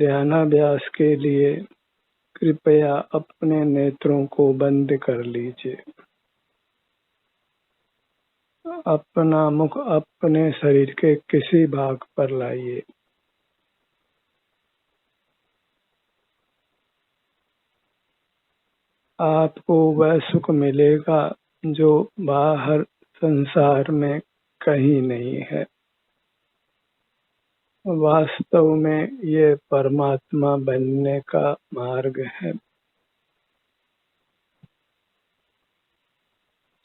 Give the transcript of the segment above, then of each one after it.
ध्यानाभ्यास के लिए कृपया अपने नेत्रों को बंद कर लीजिए। अपना मुख अपने शरीर के किसी भाग पर लाइए। आपको वह सुख मिलेगा जो बाहर संसार में कहीं नहीं है। वास्तव में ये परमात्मा बनने का मार्ग है।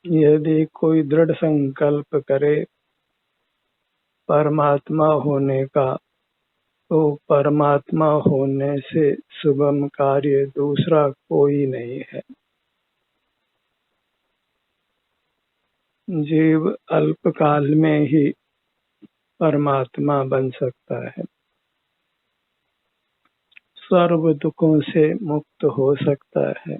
यदि कोई दृढ़ संकल्प करे परमात्मा होने का, तो परमात्मा होने से सुगम कार्य दूसरा कोई नहीं है। जीव अल्पकाल में ही परमात्मा बन सकता है, सर्व दुखों से मुक्त हो सकता है,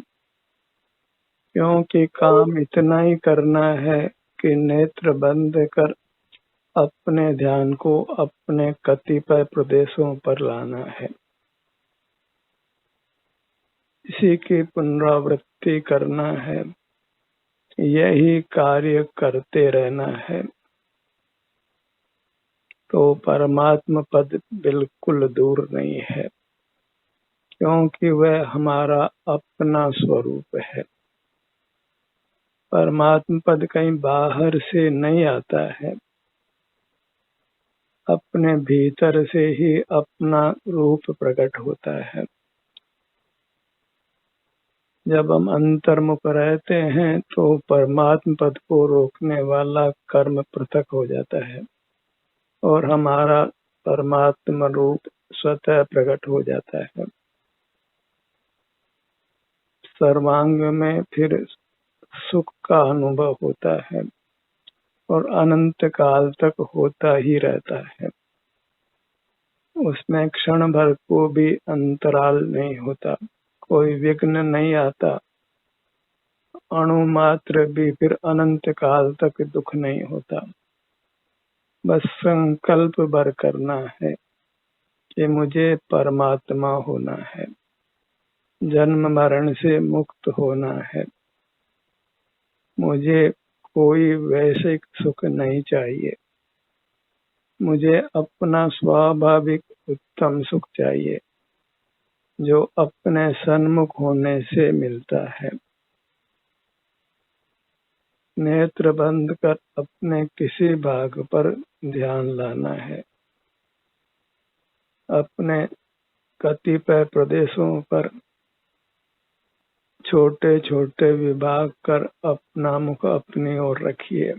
क्योंकि काम इतना ही करना है कि नेत्र बंद कर अपने ध्यान को अपने कतिपय प्रदेशों पर लाना है। इसी की पुनरावृत्ति करना है, यही कार्य करते रहना है, तो परमात्म पद बिल्कुल दूर नहीं है, क्योंकि वह हमारा अपना स्वरूप है। परमात्म पद कहीं बाहर से नहीं आता है, अपने भीतर से ही अपना रूप प्रकट होता है। जब हम अंतर्मुख रहते हैं तो परमात्म पद को रोकने वाला कर्म पृथक हो जाता है और हमारा परमात्मा रूप स्वतः प्रकट हो जाता है। सर्वांग में फिर सुख का अनुभव होता है और अनंत काल तक होता ही रहता है। उसमें क्षण भर को भी अंतराल नहीं होता, कोई विघ्न नहीं आता, अणु मात्र भी फिर अनंत काल तक दुख नहीं होता। बस संकल्प भर करना है कि मुझे परमात्मा होना है, जन्म मरण से मुक्त होना है, मुझे कोई वैश्विक सुख नहीं चाहिए, मुझे अपना स्वाभाविक उत्तम सुख चाहिए जो अपने सन्मुख होने से मिलता है। नेत्र बंद कर अपने किसी भाग पर ध्यान लाना है, अपने कतिपय प्रदेशों पर छोटे छोटे विभाग कर अपना मुख अपनी ओर रखिए।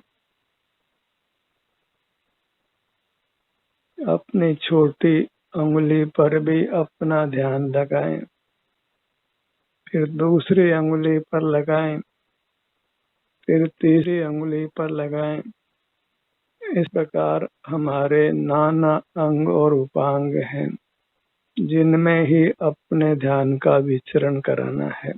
अपनी छोटी अंगुली पर भी अपना ध्यान लगाएं, फिर दूसरी अंगुली पर लगाएं, फिर तीसरी अंगुली पर लगाएं। इस प्रकार हमारे नाना अंग और उपांग हैं, जिनमें ही अपने ध्यान का विचरण कराना है।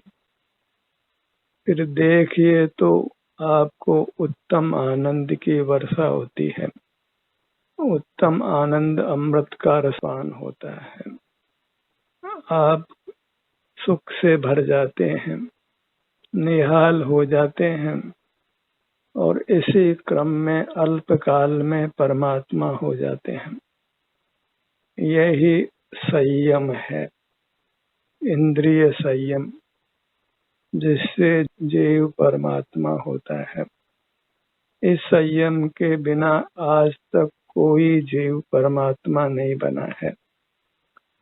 फिर देखिए तो आपको उत्तम आनंद की वर्षा होती है। उत्तम आनंद अमृत का रसपान होता है। आप सुख से भर जाते हैं, निहाल हो जाते हैं और इसी क्रम में अल्पकाल में परमात्मा हो जाते हैं। यही संयम है, इंद्रिय संयम, जिससे जीव परमात्मा होता है। इस संयम के बिना आज तक कोई जीव परमात्मा नहीं बना है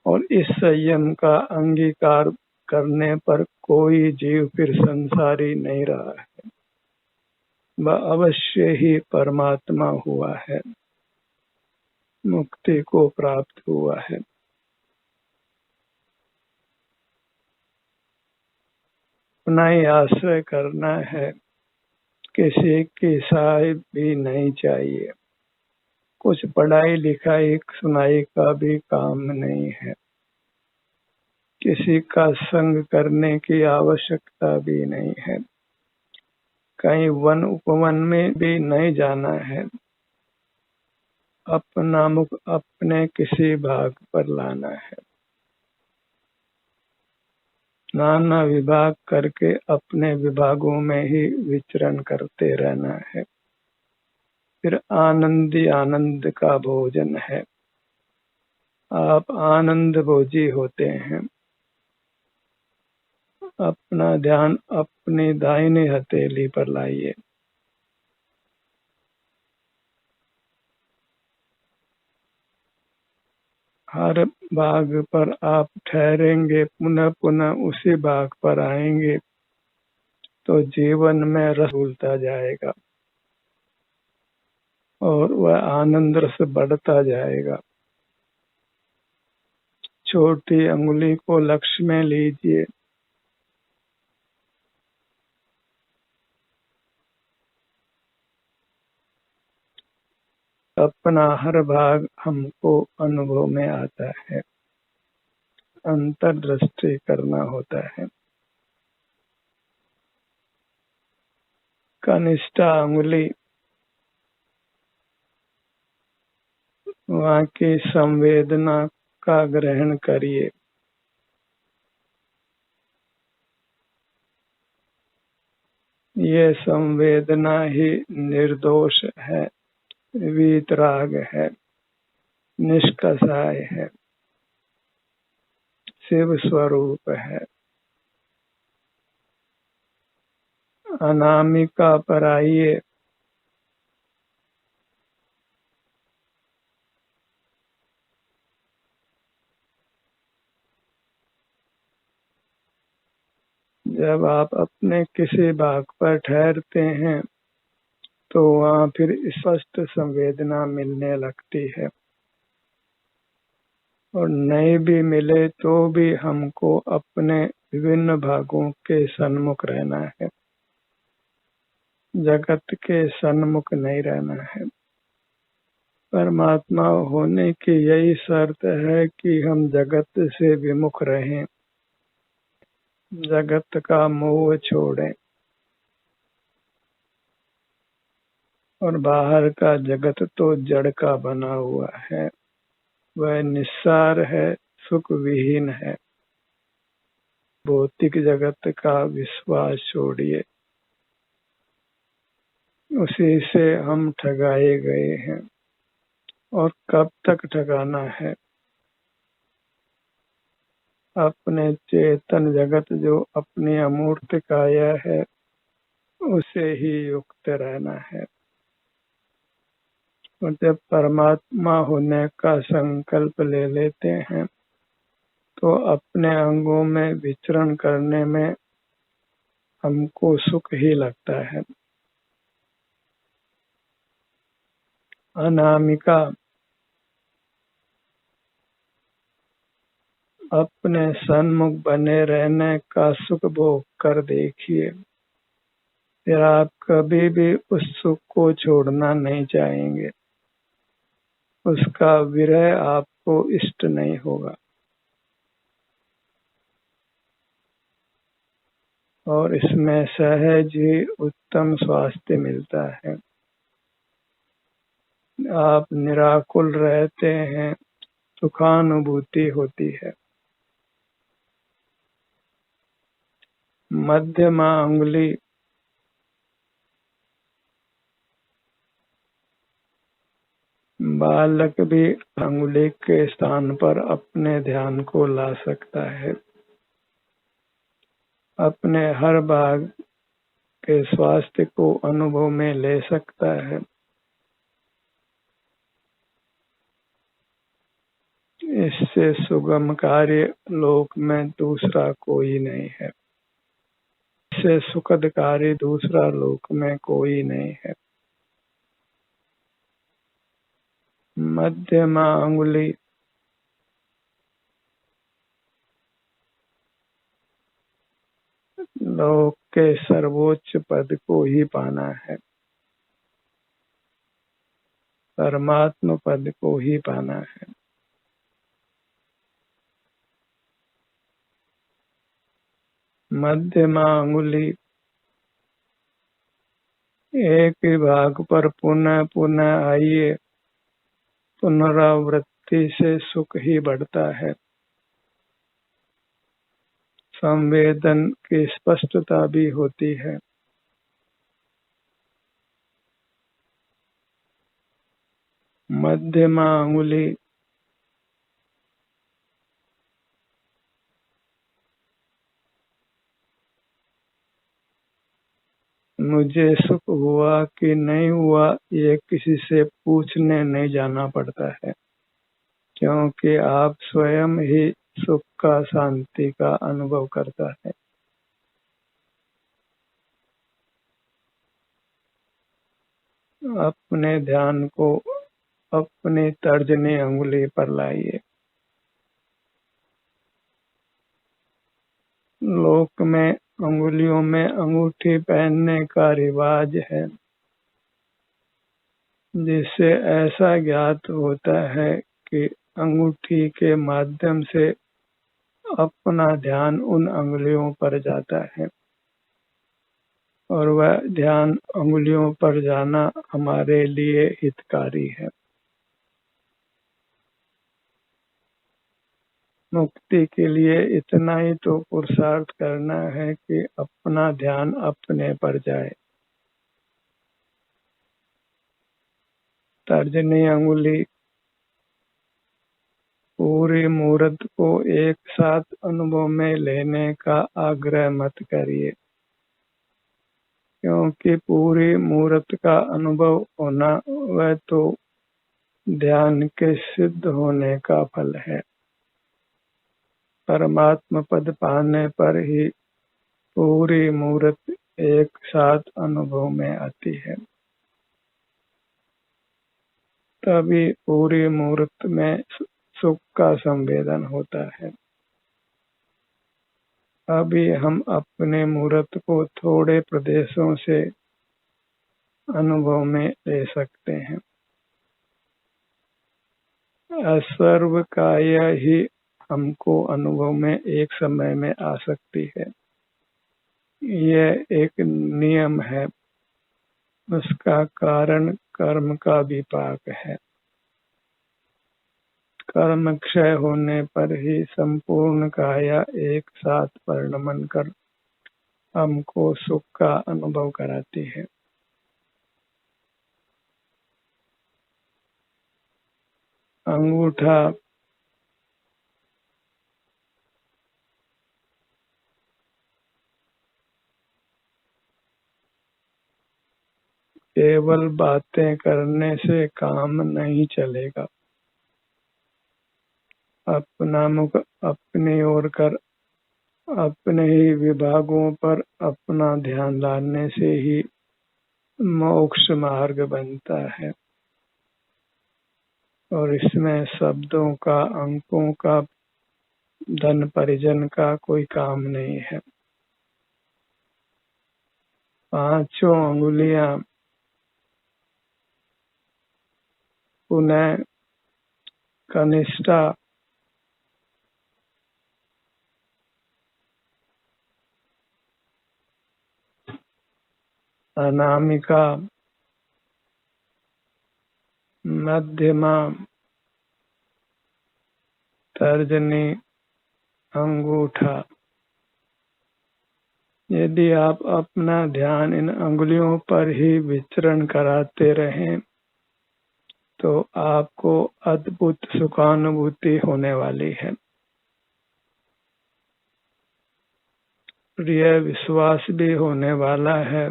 और इस संयम का अंगीकार करने पर कोई जीव फिर संसारी नहीं रहा है, वह अवश्य ही परमात्मा हुआ है, मुक्ति को प्राप्त हुआ है। अपना ही आश्रय करना है, किसी की सहाय भी नहीं चाहिए, कुछ पढ़ाई लिखाई सुनाई का भी काम नहीं है, किसी का संग करने की आवश्यकता भी नहीं है, कहीं वन उपवन में भी नहीं जाना है। अपना मुख अपने किसी भाग पर लाना है, नाना विभाग करके अपने विभागों में ही विचरण करते रहना है। फिर आनंदी आनंद का भोजन है। आप आनंद भोजी होते हैं। अपना ध्यान अपनी दाहिनी हथेली पर लाइए। हर भाग पर आप ठहरेंगे, पुनः पुनः उसी भाग पर आएंगे तो जीवन में रस घुलता जाएगा और वह आनंद रस बढ़ता जाएगा। छोटी अंगुली को लक्ष्य में लीजिए। अपना हर भाग हमको अनुभव में आता है। अंतर्दृष्टि करना होता है। कनिष्ठ अंगुली वहाँ की संवेदना का ग्रहण करिए। ये संवेदना ही निर्दोष है, वीतराग है, निष्कषाय है, शिव स्वरूप है। अनामिका पर आइए। जब आप अपने किसी भाग पर ठहरते हैं तो वहाँ फिर स्पष्ट संवेदना मिलने लगती है, और नहीं भी मिले तो भी हमको अपने विभिन्न भागों के सन्मुख रहना है, जगत के सन्मुख नहीं रहना है। परमात्मा होने की यही शर्त है कि हम जगत से विमुख रहें, जगत का मोह छोड़ें और बाहर का जगत तो जड़ का बना हुआ है, वह निस्सार है, सुख विहीन है। भौतिक जगत का विश्वास छोड़िए, उसी से हम ठगाए गए हैं और कब तक ठगाना है। अपने चेतन जगत जो अपनी अमूर्त काया है उसे ही युक्त रहना है। और जब परमात्मा होने का संकल्प ले लेते हैं तो अपने अंगों में विचरण करने में हमको सुख ही लगता है। अनामिका अपने सन्मुख बने रहने का सुख भोग कर देखिए, फिर आप कभी भी उस सुख को छोड़ना नहीं चाहेंगे। उसका विरह आपको इष्ट नहीं होगा और इसमें सहज ही उत्तम स्वास्थ्य मिलता है। आप निराकुल रहते हैं, सुखानुभूति होती है। मध्यमा अंगुली बालक भी अंगुली के स्थान पर अपने ध्यान को ला सकता है, अपने हर भाग के स्वास्थ्य को अनुभव में ले सकता है। इससे सुगम कार्य लोक में दूसरा कोई नहीं है, इससे सुखद कार्य दूसरा लोक में कोई नहीं है। मध्यमा अंगुली लोक के सर्वोच्च पद को ही पाना है, परमात्म पद को ही पाना है। मध्यमा अंगुली एक ही भाग पर पुनः पुनः आइए, पुनरावृत्ति से सुख ही बढ़ता है। संवेदन की स्पष्टता भी होती है। मध्यमा अंगुली मुझे सुख हुआ कि नहीं हुआ ये किसी से पूछने नहीं जाना पड़ता है, क्योंकि आप स्वयं ही सुख का, शांति का अनुभव करता है। अपने ध्यान को अपनी तर्जनी अंगुली पर लाइए। लोक में अंगुलियों में अंगूठी पहनने का रिवाज है, जिससे ऐसा ज्ञात होता है कि अंगूठी के माध्यम से अपना ध्यान उन अंगुलियों पर जाता है, और वह ध्यान अंगुलियों पर जाना हमारे लिए हितकारी है। मुक्ति के लिए इतना ही तो पुरुषार्थ करना है कि अपना ध्यान अपने पर जाए। तर्जनी अंगुली पूरी मूर्त को एक साथ अनुभव में लेने का आग्रह मत करिए, क्योंकि पूरी मूर्त का अनुभव होना वह तो ध्यान के सिद्ध होने का फल है। परमात्मा पद पाने पर ही पूरी मूर्त एक साथ अनुभव में आती है, तभी पूरी मूर्त में सुख का संवेदन होता है। अभी हम अपने मूर्त को थोड़े प्रदेशों से अनुभव में ले सकते हैं। असर्व काया ही हमको अनुभव में एक समय में आ सकती है। यह एक नियम है, उसका कारण कर्म का विपाक है। कर्म क्षय होने पर ही संपूर्ण काया एक साथ परिणमन कर हमको सुख का अनुभव कराती है। अंगूठा केवल बातें करने से काम नहीं चलेगा। अपना मुख अपनी ओर कर अपने ही विभागों पर अपना ध्यान लाने से ही मोक्ष मार्ग बनता है, और इसमें शब्दों का, अंकों का, धन परिजन का कोई काम नहीं है। पांचों अंगुलियां पुनः कनिष्ठा, अनामिका, मध्यमा, तर्जनी, अंगूठा। यदि आप अपना ध्यान इन अंगुलियों पर ही विचरण कराते रहें तो आपको अद्भुत सुखानुभूति होने वाली है। यह विश्वास भी होने वाला है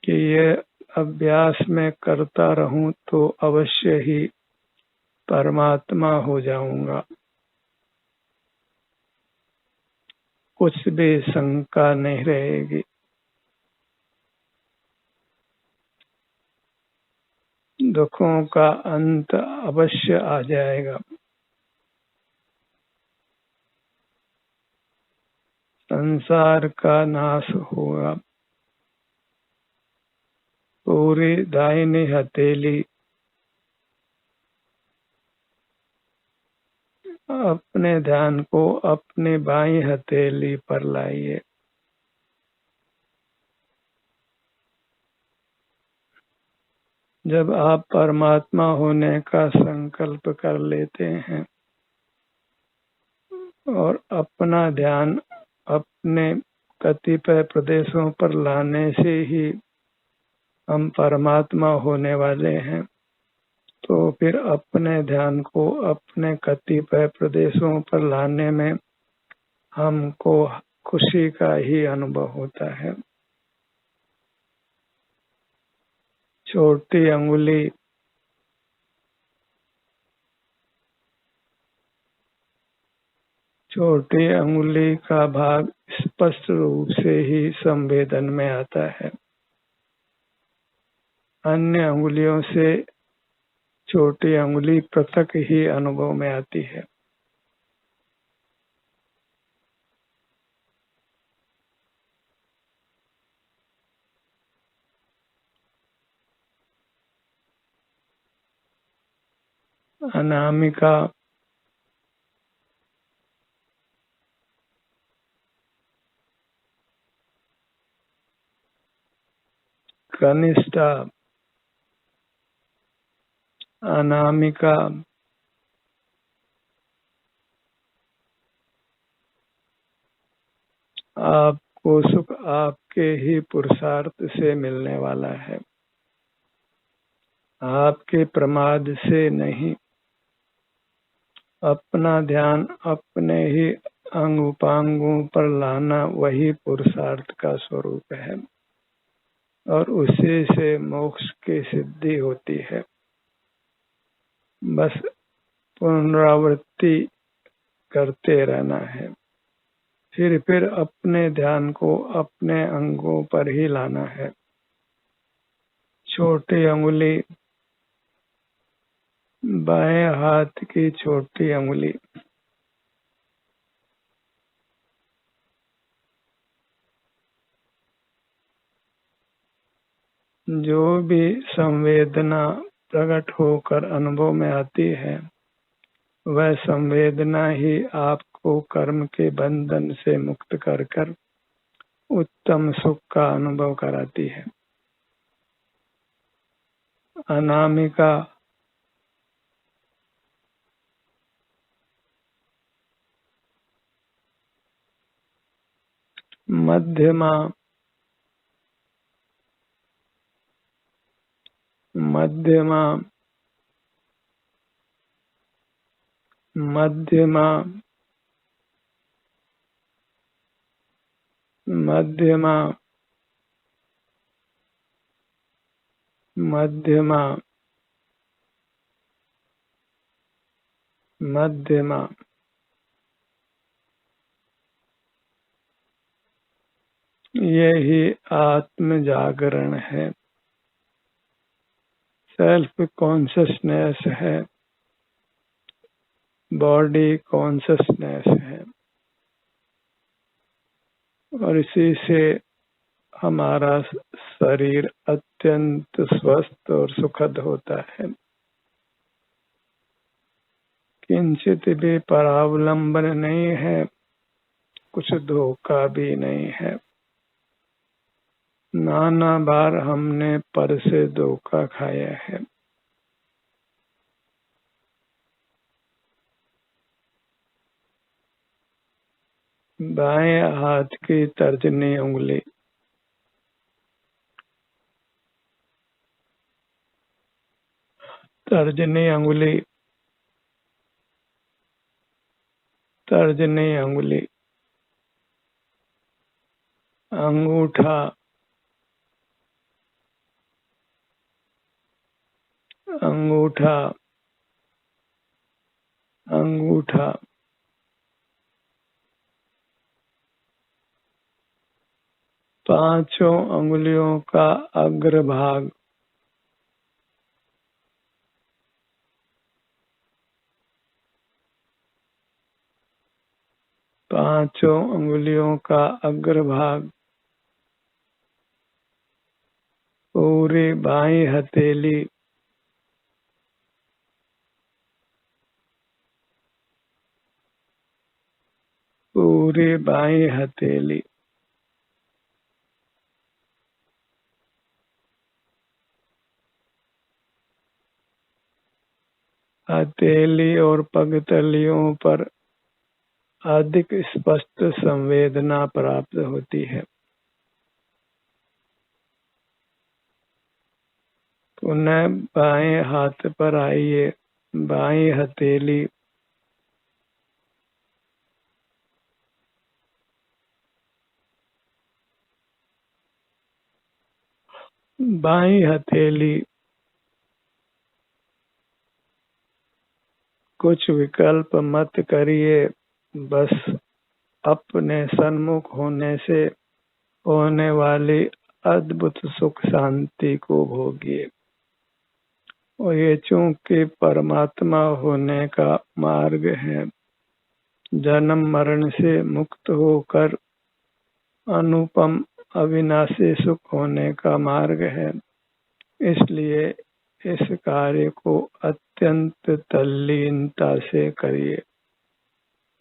कि यह अभ्यास में करता रहूं तो अवश्य ही परमात्मा हो जाऊंगा। कुछ भी शंका नहीं रहेगी। दुखों का अंत अवश्य आ जाएगा। संसार का नाश होगा। पूरी दाहिनी हथेली अपने ध्यान को अपनी बाईं हथेली पर लाइए। जब आप परमात्मा होने का संकल्प कर लेते हैं और अपना ध्यान अपने कतिपय प्रदेशों पर लाने से ही हम परमात्मा होने वाले हैं, तो फिर अपने ध्यान को अपने कतिपय प्रदेशों पर लाने में हमको खुशी का ही अनुभव होता है। छोटी अंगुली छोटी अंगुली का भाग स्पष्ट रूप से ही संवेदन में आता है। अन्य अंगुलियों से छोटी अंगुली पृथक ही अनुभव में आती है। अनामिका कनिष्ठा अनामिका आपको सुख आपके ही पुरुषार्थ से मिलने वाला है, आपके प्रमाद से नहीं। अपना ध्यान अपने ही अंग उपांगों पर लाना वही पुरुषार्थ का स्वरूप है और उसी से मोक्ष की सिद्धि होती है। बस पुनरावृत्ति करते रहना है, फिर अपने ध्यान को अपने अंगों पर ही लाना है। छोटी अंगुली बाएं हाथ की छोटी अंगुली जो भी संवेदना प्रकट होकर अनुभव में आती है, वह संवेदना ही आपको कर्म के बंधन से मुक्त कर उत्तम सुख का अनुभव कराती है। अनामिका मध्यमा मध्यमा मध्यमा मध्यमा मध्यमा मध्यमा यही आत्म जागरण है, सेल्फ कॉन्शसनेस है, बॉडी कॉन्शसनेस है और इसी से हमारा शरीर अत्यंत स्वस्थ और सुखद होता है। किंचित भी परावलंबन नहीं है, कुछ धोखा भी नहीं है। नाना बार हमने पर से धोखा खाया है। बाएं हाथ की तर्जनी उंगली तर्जनी अंगुली तर्जनी अंगुली अंगूठा अंगूठा अंगूठा पांचों अंगुलियों का अग्रभाग पांचों अंगुलियों का अग्रभाग पूरी बाईं हथेली पूरी बाईं हथेली हथेली और पगतलियों पर अधिक स्पष्ट संवेदना प्राप्त होती है। पुनः बाएं हाथ पर आइए। बाएं हथेली बाएं हथेली कुछ विकल्प मत करिए, बस अपने सन्मुख होने से होने वाली अद्भुत सुख शांति को भोगिए। और ये चूंकि परमात्मा होने का मार्ग है, जन्म मरण से मुक्त होकर अनुपम अविनाशी सुख होने का मार्ग है, इसलिए इस कार्य को अत्यंत तल्लीनता से करिए,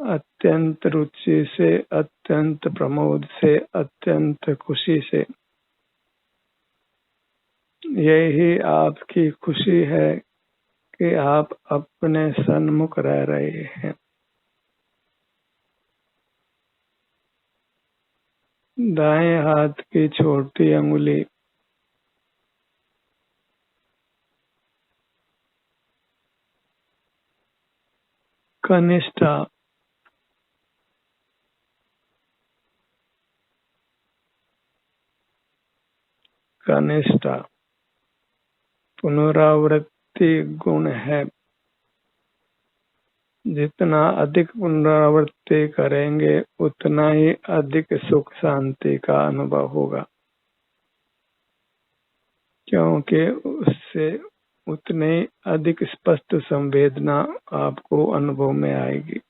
अत्यंत रुचि से, अत्यंत प्रमोद से, अत्यंत खुशी से। यही आपकी खुशी है कि आप अपने सन्मुख रह रहे हैं। दाएं हाथ की छोटी अंगुली कनिष्ठा कनिष्ठा पुनरावृत्ति गुण है। जितना अधिक पुनरावृत्ति करेंगे उतना ही अधिक सुख शांति का अनुभव होगा, क्योंकि उससे उतने अधिक स्पष्ट संवेदना आपको अनुभव में आएगी।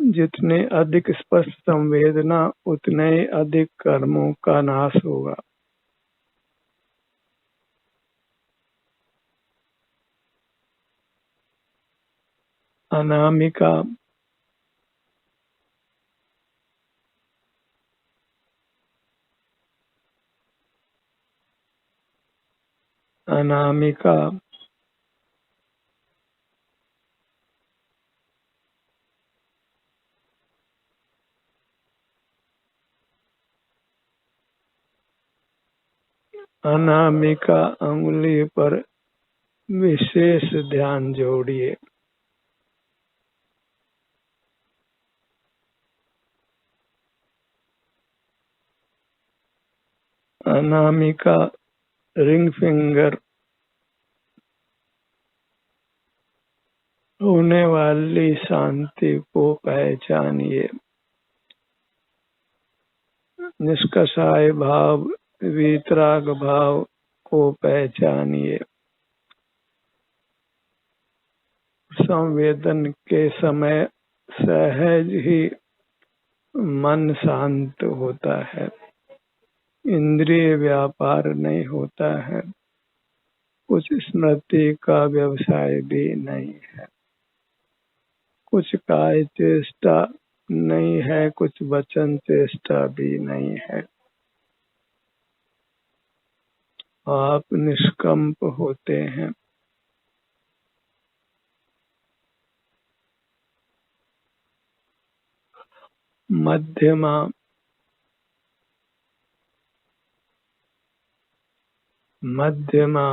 जितने अधिक स्पष्ट संवेदना उतने ही अधिक कर्मों का नाश होगा। अनामिका अनामिका अनामिका अंगुली पर विशेष ध्यान जोड़िए। अनामिका रिंग फिंगर होने वाली शांति को पहचानिए। निष्कषाय भाव, वीतराग भाव को पहचानिए। संवेदन के समय सहज ही मन शांत होता है, इंद्रिय व्यापार नहीं होता है, कुछ स्मृति का व्यवसाय भी नहीं है, कुछ काय चेष्टा नहीं है, कुछ वचन चेष्टा भी नहीं है। आप निष्कंप होते हैं। मध्यमा मध्यमा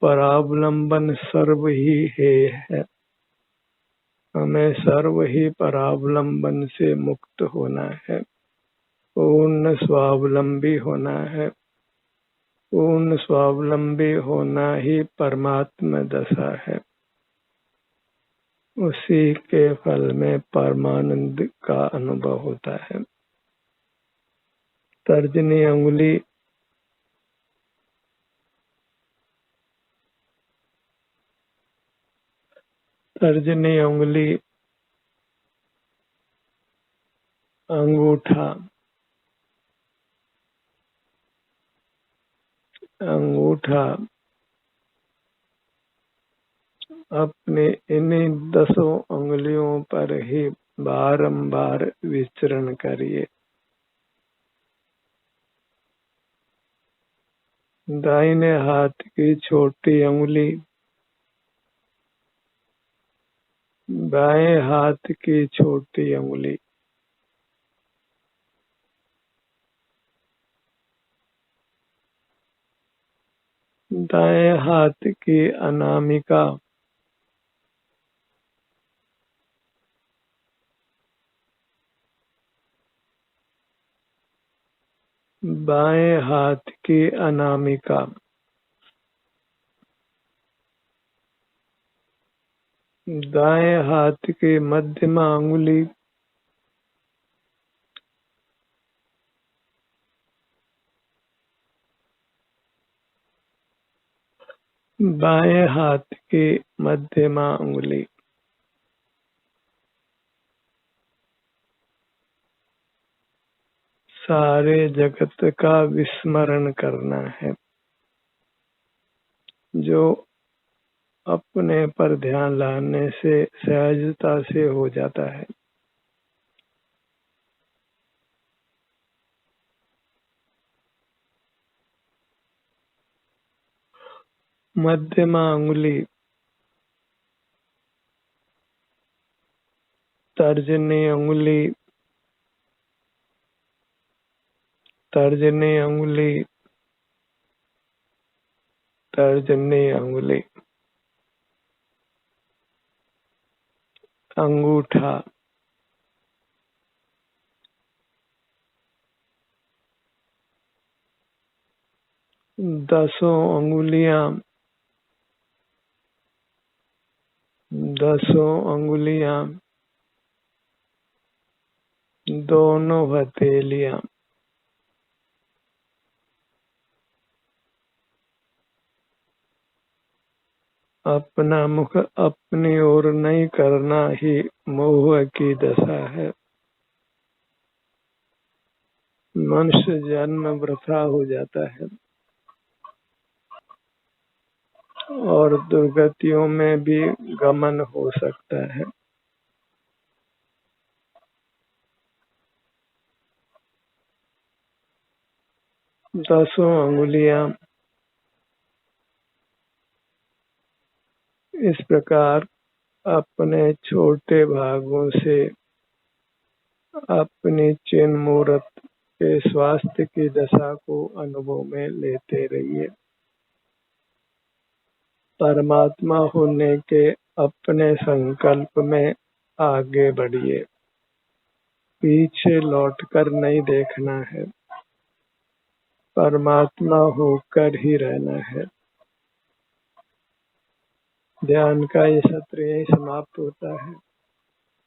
परावलंबन सर्व ही है। हमें सर्व ही परावलंबन से मुक्त होना है, पूर्ण स्वावलंबी होना है। पूर्ण स्वावलंबी होना ही परमात्म दशा है। उसी के फल में परमानंद का अनुभव होता है। तर्जनी अंगुली तर्जनी अंगुली अंगूठा अंगूठा अपने इन्हीं 10 उंगलियों पर ही बारंबार विचरण करिए। दाहिने हाथ की छोटी उंगली, बाएं हाथ की छोटी उंगली, दाएं हाथ की अनामिका, बाएं हाथ की अनामिका, दाएं हाथ की मध्यमा उंगली, बाएं हाथ की मध्यमा उंगली, सारे जगत का विस्मरण करना है। जो अपने पर ध्यान लाने से सहजता से हो जाता है। मध्यमा उंगली, तर्जनी उंगली, तर्जनी उंगली, तर्जनी उंगली, अंगूठा, दसों उंगलियां, दसों उंगलियां, दोनों हथेलियां, अपना मुख अपनी ओर नहीं करना ही मोह की दशा है। मनुष्य जन्म वृथा हो जाता है और दुर्गतियों में भी गमन हो सकता है। दसों अंगुलियां इस प्रकार अपने छोटे भागों से अपनी चिन्ह मूर्त के स्वास्थ्य की दशा को अनुभव में लेते रहिए। परमात्मा होने के अपने संकल्प में आगे बढ़िए। पीछे लौटकर नहीं देखना है, परमात्मा होकर ही रहना है। ध्यान का ये सत्र यही समाप्त होता है।